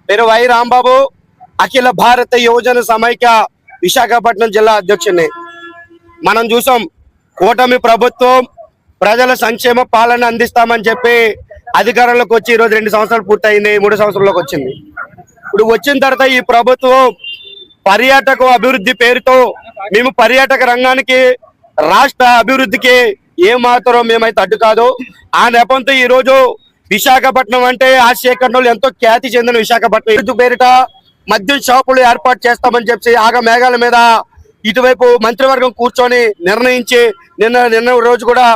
పేరు వై రాంబాబు, అఖిల భారత యువజన సమైక్య విశాఖపట్నం జిల్లా అధ్యక్షుడిని. మనం చూసాం కూటమి ప్రభుత్వం ప్రజల సంక్షేమ పాలన అందిస్తామని చెప్పి అధికారంలోకి వచ్చి ఈరోజు 2 సంవత్సరాలు పూర్తయింది, 3 సంవత్సరాల్లోకి వచ్చింది. ఇప్పుడు వచ్చిన తర్వాత ఈ ప్రభుత్వం పర్యాటక అభివృద్ధి పేరుతో మేము పర్యాటక రంగానికి రాష్ట్ర అభివృద్ధికి ఏమాత్రం మేమైతే అడ్డు కాదు. ఆ నెపంతో ఈ రోజు విశాఖపట్నం అంటే ఆసియా ఖండంలో ఎంతో ఖ్యాతి చెందిన విశాఖపట్నం పేరిట మద్యం షాపులు ఏర్పాటు చేస్తామని చెప్పి ఆగ మేఘాల మీద ఇటువైపు మంత్రివర్గం కూర్చొని నిర్ణయించి నిన్న రోజు కూడా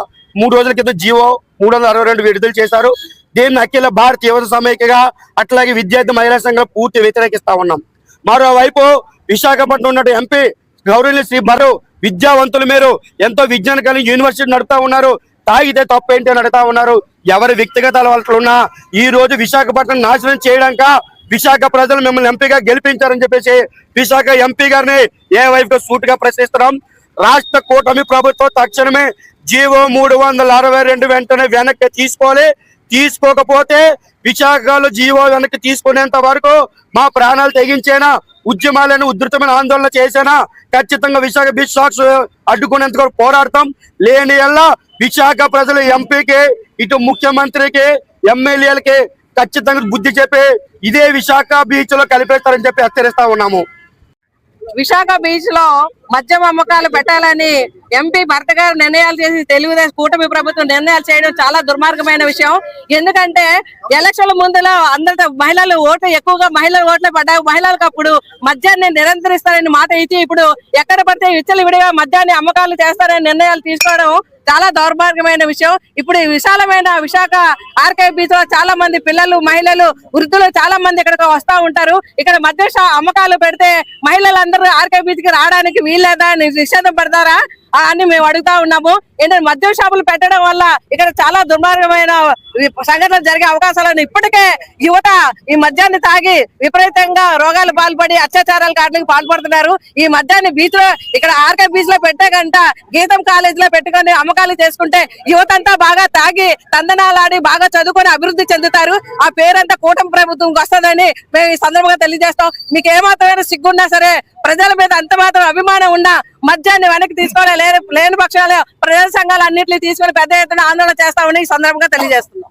3 రోజుల క్రితం జీవో 362 విడుదల చేశారు. దీన్ని అఖిల భారత యువత సమైక్యగా అట్లాగే విద్యార్థి మహిళా సంఘం పూర్తి వ్యతిరేకిస్తా ఉన్నాం. మరోవైపు విశాఖపట్నం ఉన్న ఎంపీ గౌరవనీయులు శ్రీ బర్రు విద్యావంతుల మీరు ఎంతో విజ్ఞాన కలిగి యూనివర్సిటీ నడుపుతా ఉన్నారు, తాగితే తప్పేంటి అని అడుగుతా ఉన్నారు. ఎవరి వ్యక్తిగత అలవాట్లున్నా ఈ రోజు విశాఖపట్నం నాశనం చేయడాక విశాఖ ప్రజలు మిమ్మల్ని ఎంపీగా గెలిపించారని చెప్పేసి విశాఖ ఎంపీ గారిని ఏ వైపుగా సూటిగా ప్రశ్నిస్తున్నాం. రాష్ట్ర కూటమి ప్రభుత్వం తక్షణమే జీవో 362 వెంటనే వెనక్కి తీసుకోవాలి. తీసుకోకపోతే విశాఖలో జీవో వెనక్కి తీసుకునేంత వరకు మా ప్రాణాలు తెగించేనా, ఉద్యమాలను ఉధృతమైన ఆందోళన చేసేనా ఖచ్చితంగా విశాఖ బీచ్ షాక్స్ అడ్డుకునేందుకు పోరాడతాం. లేని వల్ల విశాఖ ప్రజల ఎంపీకి ఇటు ముఖ్యమంత్రికి ఎమ్మెల్యేలకి ఖచ్చితంగా బుద్ధి చెప్పి ఇదే విశాఖ బీచ్ లో కలిపేస్తారని చెప్పి హెచ్చరిస్తా ఉన్నాము. విశాఖ బీచ్ లో మద్యం అమ్మకాలు పెట్టాలని ఎంపీ భర్త గారు నిర్ణయాలు చేసి తెలుగుదేశం కూటమి ప్రభుత్వం నిర్ణయాలు చేయడం చాలా దుర్మార్గమైన విషయం. ఎందుకంటే ఎలక్షన్ల ముందులో అందరితో మహిళలు ఓట్లు ఎక్కువగా మహిళలు ఓట్లు పడ్డాయి. మహిళలకు అప్పుడు మద్యాన్ని నిరంతరిస్తారని మాట ఇచ్చి ఇప్పుడు ఎక్కడ పడితే విచ్చలవిడిగా మద్యాన్ని అమ్మకాలు చేస్తారని నిర్ణయాలు తీసుకోవడం చాలా దౌర్భాగ్యమైన విషయం. ఇప్పుడు విశాలమైన విశాఖ ఆర్కే బీచ్ లో చాలా మంది పిల్లలు, మహిళలు, వృద్ధులు చాలా మంది ఇక్కడికి వస్తా ఉంటారు. ఇక్కడ మద్య అమ్మకాలు పెడితే మహిళలందరూ ఆర్కే బీచ్ కి రావడానికి వీల్లేదా, నిషేధం పెడతారా అని మేము అడుగుతా ఉన్నాము. ఏంటంటే మద్యం షాపులు పెట్టడం వల్ల ఇక్కడ చాలా దుర్మార్గమైన సంఘటనలు జరిగే అవకాశాలను ఇప్పటికే యువత ఈ మద్యాన్ని తాగి విపరీతంగా రోగాలు పాల్పడి అత్యాచారాల కారణాలకు పాల్పడుతున్నారు. ఈ మద్యాన్ని బీచ్ లో ఇక్కడ ఆర్కే బీచ్ లో పెట్టే గంట గీతం కాలేజ్ లో పెట్టుకొని అమ్మకాలు చేసుకుంటే యువత అంతా బాగా తాగి తందనాలాడి బాగా చదువుకొని అభివృద్ధి చెందుతారు. ఆ పేరంతా కూటమి ప్రభుత్వంకి వస్తుందని మేము ఈ సందర్భంగా తెలియజేస్తాం. మీకు ఏమాత్రమైన సిగ్గున్నా సరే, ప్రజల మీద అంత మాత్రం అభిమానం ఉన్నా మద్యాన్ని వెనక్కి తీసుకోవాలి. లేని పక్షాలు ప్రజా సంఘాలు అన్నింటినీ తీసుకొని పెద్ద ఎత్తున ఆందోళన చేస్తామని ఈ సందర్భంగా తెలియజేస్తున్నాం.